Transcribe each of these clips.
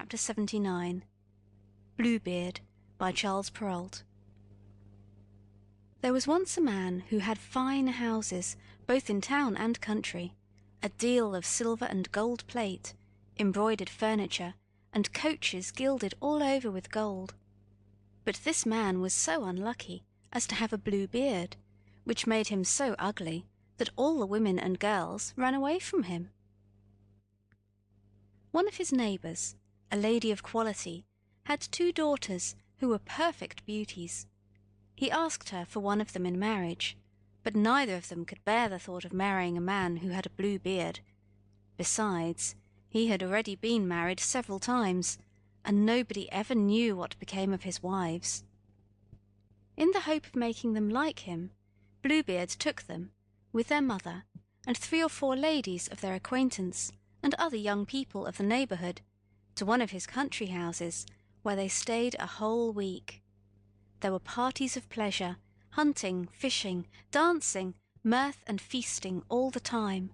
Chapter 79 Bluebeard by Charles Perrault. There was once a man who had fine houses, both in town and country, a deal of silver and gold plate, embroidered furniture, and coaches gilded all over with gold. But this man was so unlucky as to have a blue beard, which made him so ugly that all the women and girls ran away from him. One of his neighbours, a lady of quality, had 2 daughters who were perfect beauties. He asked her for one of them in marriage, but neither of them could bear the thought of marrying a man who had a blue beard. Besides, he had already been married several times, and nobody ever knew what became of his wives. In the hope of making them like him, Bluebeard took them, with their mother, and 3 or 4 ladies of their acquaintance, and other young people of the neighbourhood, to one of his country houses, where they stayed a whole week. There were parties of pleasure, hunting, fishing, dancing, mirth and feasting all the time.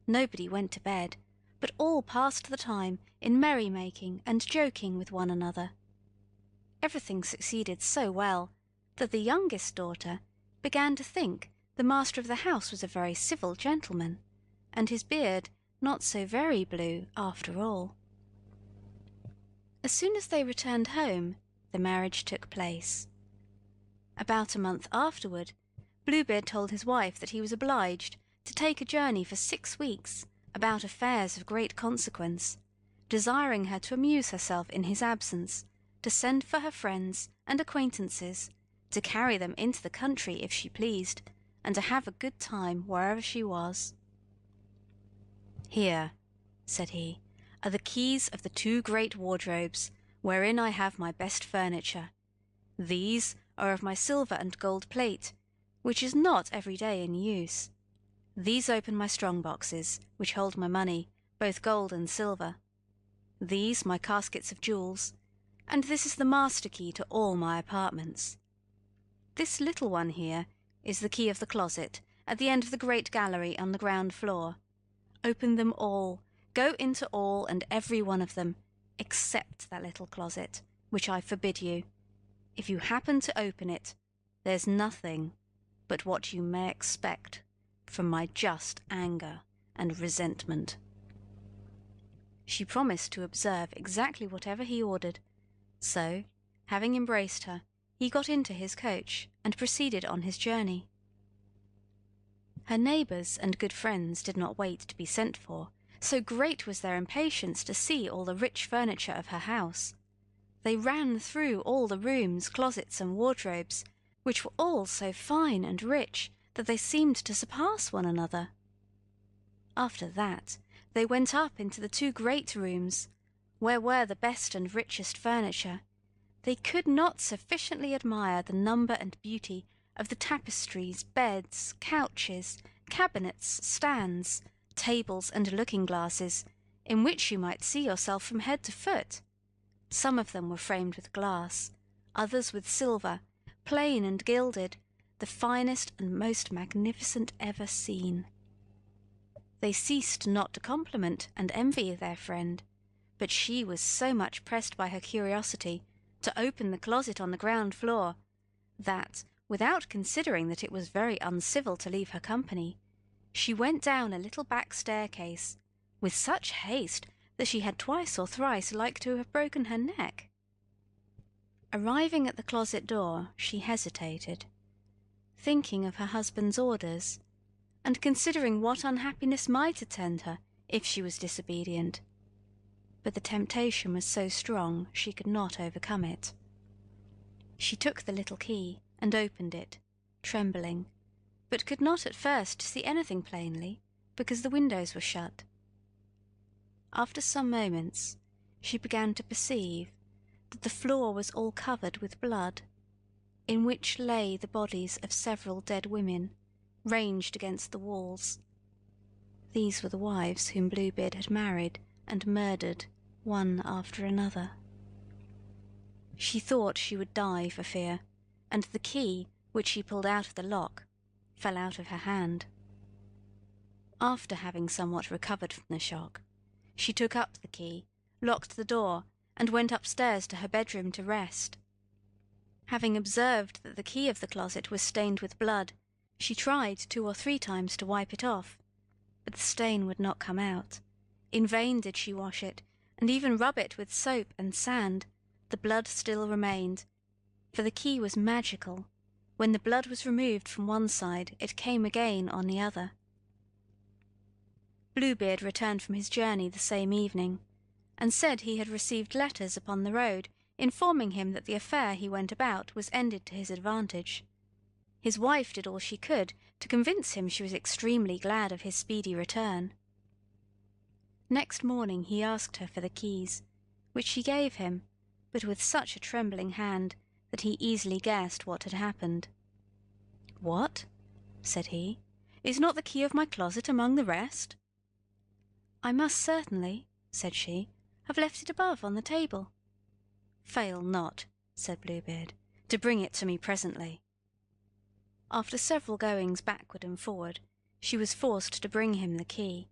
Nobody went to bed, but all passed the time in merry-making and joking with one another. Everything succeeded so well that the youngest daughter began to think the master of the house was a very civil gentleman, and his beard not so very blue after all. As soon as they returned home, the marriage took place. About a month afterward, Bluebeard told his wife that he was obliged to take a journey for 6 weeks about affairs of great consequence, desiring her to amuse herself in his absence, to send for her friends and acquaintances, to carry them into the country if she pleased, and to have a good time wherever she was. "Here," said he, "are the keys of the 2 great wardrobes, wherein I have my best furniture. These are of my silver and gold plate, which is not every day in use. These open my strong boxes, which hold my money, both gold and silver. These my caskets of jewels, and this is the master key to all my apartments. This little one here is the key of the closet at the end of the great gallery on the ground floor. Open them all, go into all and every one of them, except that little closet, which I forbid you. If you happen to open it, there's nothing but what you may expect from my just anger and resentment." She promised to observe exactly whatever he ordered, so, having embraced her, he got into his coach and proceeded on his journey. Her neighbours and good friends did not wait to be sent for, so great was their impatience to see all the rich furniture of her house. They ran through all the rooms, closets, and wardrobes, which were all so fine and rich that they seemed to surpass one another. After that, they went up into the 2 great rooms, where were the best and richest furniture. They could not sufficiently admire the number and beauty of the tapestries, beds, couches, cabinets, stands, tables, and looking-glasses, in which you might see yourself from head to foot. Some of them were framed with glass, others with silver, plain and gilded, the finest and most magnificent ever seen. They ceased not to compliment and envy their friend, but she was so much pressed by her curiosity to open the closet on the ground floor, that, without considering that it was very uncivil to leave her company, she went down a little back staircase, with such haste that she had twice or thrice like to have broken her neck. Arriving at the closet door, she hesitated, thinking of her husband's orders, and considering what unhappiness might attend her if she was disobedient. But the temptation was so strong she could not overcome it. She took the little key and opened it, trembling, but could not at first see anything plainly, because the windows were shut. After some moments, she began to perceive that the floor was all covered with blood, in which lay the bodies of several dead women, ranged against the walls. These were the wives whom Bluebeard had married and murdered, one after another. She thought she would die for fear, and the key, which she pulled out of the lock, fell out of her hand. After having somewhat recovered from the shock, she took up the key, locked the door, and went upstairs to her bedroom to rest. Having observed that the key of the closet was stained with blood, she tried 2 or 3 times to wipe it off, but the stain would not come out. In vain did she wash it, and even rub it with soap and sand. The blood still remained, for the key was magical. When the blood was removed from one side, it came again on the other. Bluebeard returned from his journey the same evening, and said he had received letters upon the road, informing him that the affair he went about was ended to his advantage. His wife did all she could to convince him she was extremely glad of his speedy return. Next morning he asked her for the keys, which she gave him, but with such a trembling hand that he easily guessed what had happened. "What?" said he. "Is not the key of my closet among the rest?" "I must certainly," said she, "have left it above on the table." "Fail not," said Bluebeard, "to bring it to me presently." After several goings backward and forward, she was forced to bring him the key.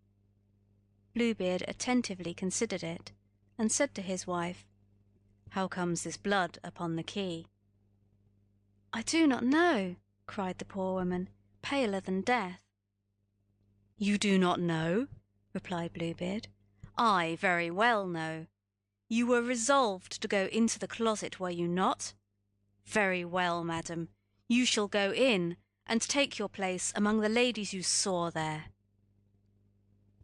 Bluebeard attentively considered it, and said to his wife, "How comes this blood upon the key?" "I do not know," cried the poor woman, paler than death. "You do not know?" replied Bluebeard. "I very well know. You were resolved to go into the closet, were you not? Very well, madam, you shall go in, and take your place among the ladies you saw there."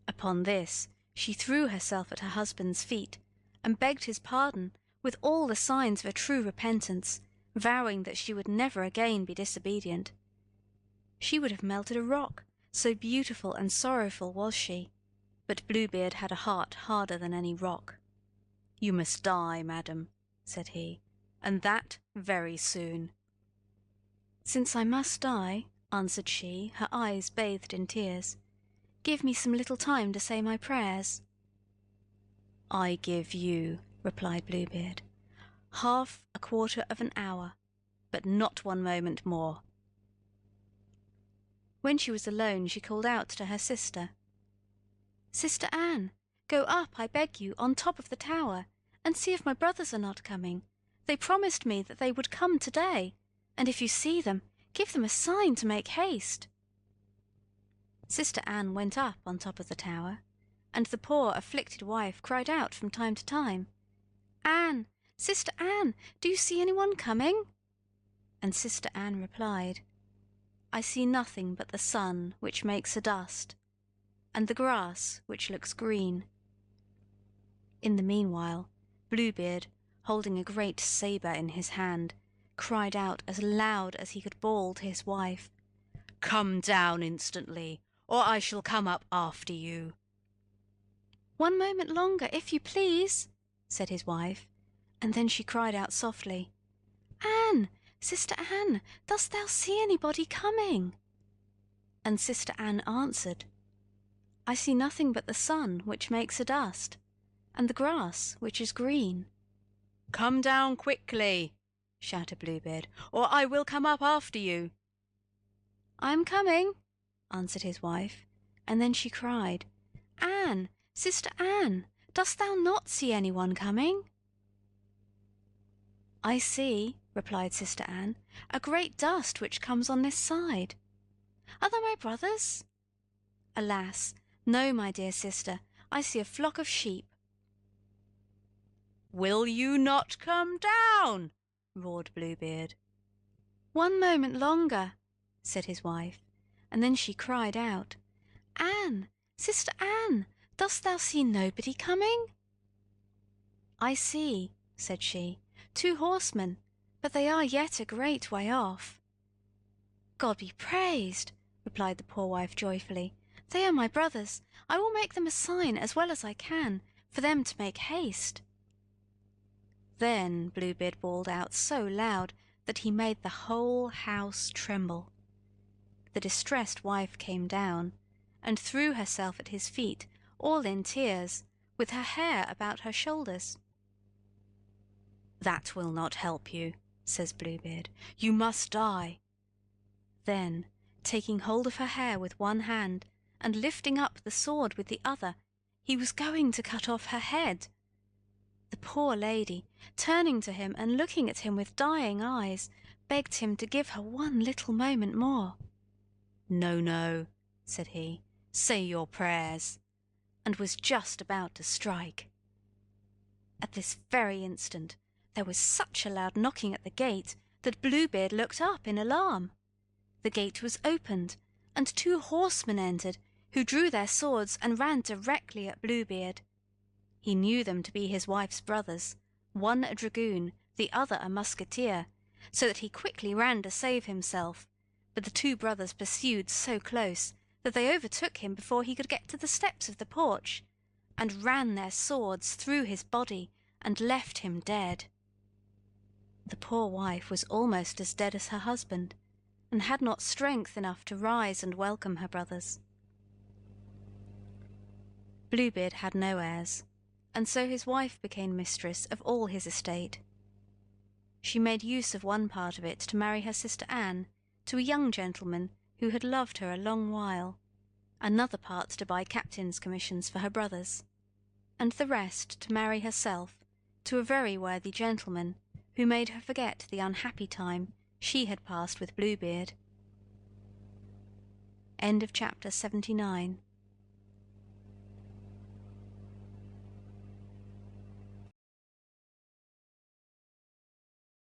Upon this, she threw herself at her husband's feet, and begged his pardon with all the signs of a true repentance, vowing that she would never again be disobedient. She would have melted a rock, so beautiful and sorrowful was she, but Bluebeard had a heart harder than any rock. "You must die, madam," said he, "and that very soon." "Since I must die," answered she, her eyes bathed in tears, "give me some little time to say my prayers." "I give you," replied Bluebeard, "half a quarter of an hour, but not 1 moment more." When she was alone, she called out to her sister, "Sister Anne, go up, I beg you, on top of the tower, and see if my brothers are not coming. They promised me that they would come today, and if you see them, give them a sign to make haste." Sister Anne went up on top of the tower, and the poor afflicted wife cried out from time to time, "Anne, Sister Anne, do you see anyone coming?" And Sister Anne replied, "I see nothing but the sun, which makes a dust, and the grass, which looks green." In the meanwhile, Bluebeard, holding a great sabre in his hand, cried out as loud as he could bawl to his wife, "Come down instantly, or I shall come up after you." "1 moment longer, if you please," said his wife, and then she cried out softly, "Anne, Sister Anne, dost thou see anybody coming?" And Sister Anne answered, "I see nothing but the sun, which makes a dust, and the grass, which is green." "Come down quickly," shouted Bluebeard, "or I will come up after you." "I am coming," answered his wife, and then she cried, "Anne, Sister Anne, dost thou not see anyone coming?" "I see," replied Sister Anne, "a great dust which comes on this side. Are they my brothers?" "Alas, no, my dear sister, I see a flock of sheep." "Will you not come down?" roared Bluebeard. "1 moment longer," said his wife, and then she cried out, "Anne, Sister Anne, dost thou see nobody coming?" "I see," said she, "2 horsemen, but they are yet a great way off." "God be praised," replied the poor wife joyfully. "They are my brothers. I will make them a sign as well as I can, for them to make haste." Then Bluebeard bawled out so loud that he made the whole house tremble. The distressed wife came down, and threw herself at his feet, all in tears, with her hair about her shoulders. "That will not help you," says Bluebeard. "You must die." Then, taking hold of her hair with one hand, and lifting up the sword with the other, he was going to cut off her head. The poor lady, turning to him and looking at him with dying eyes, begged him to give her one little moment more. "No, no," said he, "say your prayers," and was just about to strike. At this very instant there was such a loud knocking at the gate that Bluebeard looked up in alarm. The gate was opened, and 2 horsemen entered, who drew their swords and ran directly at Bluebeard. He knew them to be his wife's brothers, one a dragoon, the other a musketeer, so that he quickly ran to save himself, but the 2 brothers pursued so close that they overtook him before he could get to the steps of the porch, and ran their swords through his body and left him dead. The poor wife was almost as dead as her husband, and had not strength enough to rise and welcome her brothers. Bluebeard had no heirs, and so his wife became mistress of all his estate. She made use of one part of it to marry her sister Anne to a young gentleman who had loved her a long while, another part to buy captains' commissions for her brothers, and the rest to marry herself to a very worthy gentleman who made her forget the unhappy time she had passed with Bluebeard. End of chapter 79.